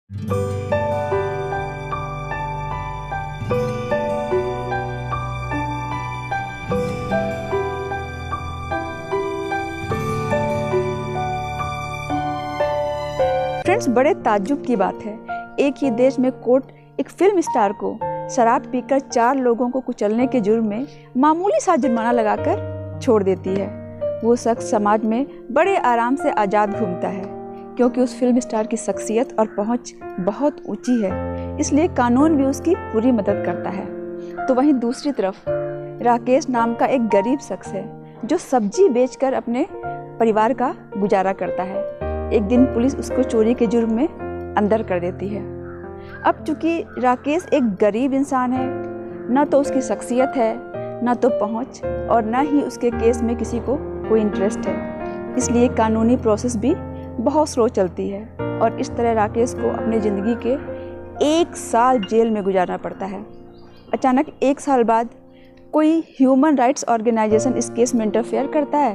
Friends, बड़े ताज्जुब की बात है, एक ही देश में कोर्ट एक फिल्म स्टार को शराब पीकर 4 लोगों को कुचलने के जुर्म में मामूली सा जुर्माना लगाकर छोड़ देती है। वो शख्स समाज में बड़े आराम से आज़ाद घूमता है, क्योंकि उस फिल्म स्टार की शख्सियत और पहुंच बहुत ऊंची है, इसलिए कानून भी उसकी पूरी मदद करता है। तो वहीं दूसरी तरफ राकेश नाम का एक गरीब शख्स है, जो सब्जी बेचकर अपने परिवार का गुजारा करता है। एक दिन पुलिस उसको चोरी के जुर्म में अंदर कर देती है। अब चूंकि राकेश एक गरीब इंसान है, न तो उसकी शख्सियत है, न तो पहुंच, और न ही उसके केस में किसी को कोई इंटरेस्ट है, इसलिए कानूनी प्रोसेस भी बहुत स्लो चलती है और इस तरह राकेश को अपनी ज़िंदगी के 1 साल जेल में गुजारना पड़ता है। अचानक 1 साल बाद कोई ह्यूमन राइट्स ऑर्गेनाइजेशन इस केस में इंटरफेयर करता है,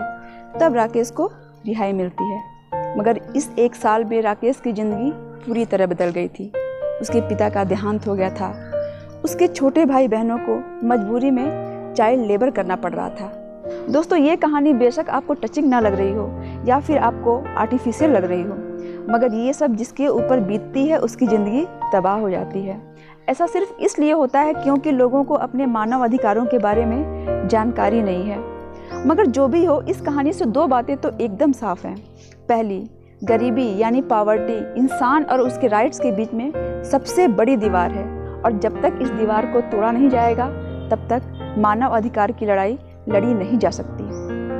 तब राकेश को रिहाई मिलती है। मगर इस 1 साल में राकेश की ज़िंदगी पूरी तरह बदल गई थी। उसके पिता का देहांत हो गया था, उसके छोटे भाई बहनों को मजबूरी में चाइल्ड लेबर करना पड़ रहा था। दोस्तों, ये कहानी बेशक आपको टचिंग ना लग रही हो या फिर आपको आर्टिफिशियल लग रही हो, मगर ये सब जिसके ऊपर बीतती है उसकी ज़िंदगी तबाह हो जाती है। ऐसा सिर्फ इसलिए होता है क्योंकि लोगों को अपने मानव अधिकारों के बारे में जानकारी नहीं है। मगर जो भी हो, इस कहानी से 2 बातें तो एकदम साफ हैं। पहली, गरीबी यानी पॉवर्टी इंसान और उसके राइट्स के बीच में सबसे बड़ी दीवार है, और जब तक इस दीवार को तोड़ा नहीं जाएगा तब तक मानव अधिकार की लड़ाई लड़ी नहीं जा सकती।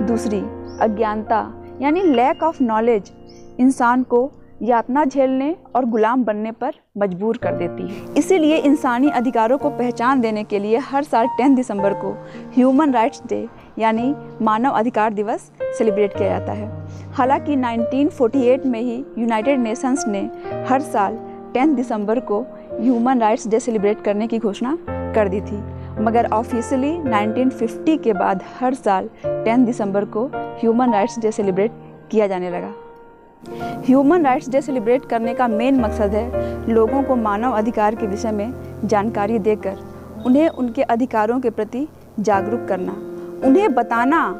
दूसरी, अज्ञानता यानी लैक ऑफ नॉलेज इंसान को यातना झेलने और गुलाम बनने पर मजबूर कर देती है। इसीलिए इंसानी अधिकारों को पहचान देने के लिए हर साल 10 दिसंबर को ह्यूमन राइट्स डे यानी मानव अधिकार दिवस सेलिब्रेट किया जाता है। हालांकि 1948 में ही यूनाइटेड नेशंस ने हर साल 10 दिसंबर को ह्यूमन राइट्स डे सेलिब्रेट करने की घोषणा कर दी थी, मगर ऑफिशियली 1950 के बाद हर साल 10 दिसंबर को ह्यूमन राइट्स डे सेलिब्रेट किया जाने लगा। ह्यूमन राइट्स डे सेलिब्रेट करने का मेन मकसद है लोगों को मानव अधिकार के विषय में जानकारी देकर उन्हें उनके अधिकारों के प्रति जागरूक करना, उन्हें बताना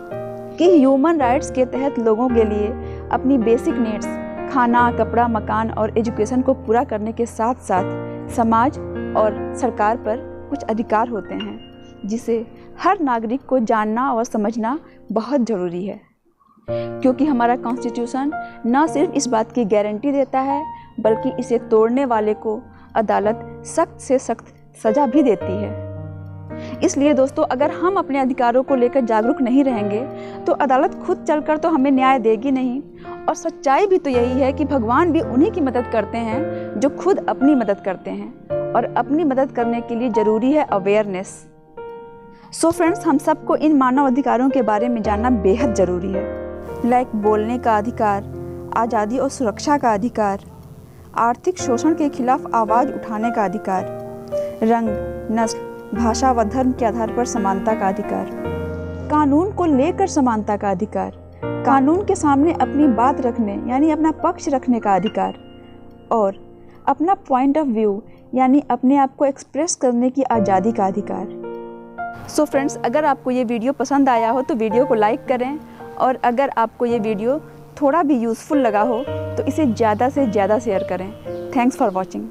कि ह्यूमन राइट्स के तहत लोगों के लिए अपनी बेसिक नीड्स खाना, कपड़ा, मकान और एजुकेशन को पूरा करने के साथ साथ समाज और सरकार पर कुछ अधिकार होते हैं, जिसे हर नागरिक को जानना और समझना बहुत ज़रूरी है। क्योंकि हमारा कॉन्स्टिट्यूशन न सिर्फ इस बात की गारंटी देता है, बल्कि इसे तोड़ने वाले को अदालत सख्त से सख्त सज़ा भी देती है। इसलिए दोस्तों, अगर हम अपने अधिकारों को लेकर जागरूक नहीं रहेंगे तो अदालत खुद चलकर तो हमें न्याय देगी नहीं, और सच्चाई भी तो यही है कि भगवान भी उन्हीं की मदद करते हैं जो खुद अपनी मदद करते हैं, और अपनी मदद करने के लिए ज़रूरी है अवेयरनेस। सो फ्रेंड्स, हम सबको इन मानव अधिकारों के बारे में जानना बेहद ज़रूरी है। लाइक बोलने का अधिकार, आज़ादी और सुरक्षा का अधिकार, आर्थिक शोषण के खिलाफ आवाज़ उठाने का अधिकार, रंग, नस्ल, भाषा व धर्म के आधार पर समानता का अधिकार, कानून को लेकर समानता का अधिकार, कानून के सामने अपनी बात रखने यानी अपना पक्ष रखने का अधिकार, और अपना पॉइंट ऑफ व्यू यानी अपने आप को एक्सप्रेस करने की आज़ादी का अधिकार। सो फ्रेंड्स, अगर आपको ये वीडियो पसंद आया हो तो वीडियो को लाइक करें, और अगर आपको ये वीडियो थोड़ा भी यूज़फुल लगा हो तो इसे ज़्यादा से ज़्यादा शेयर करें। Thanks for watching.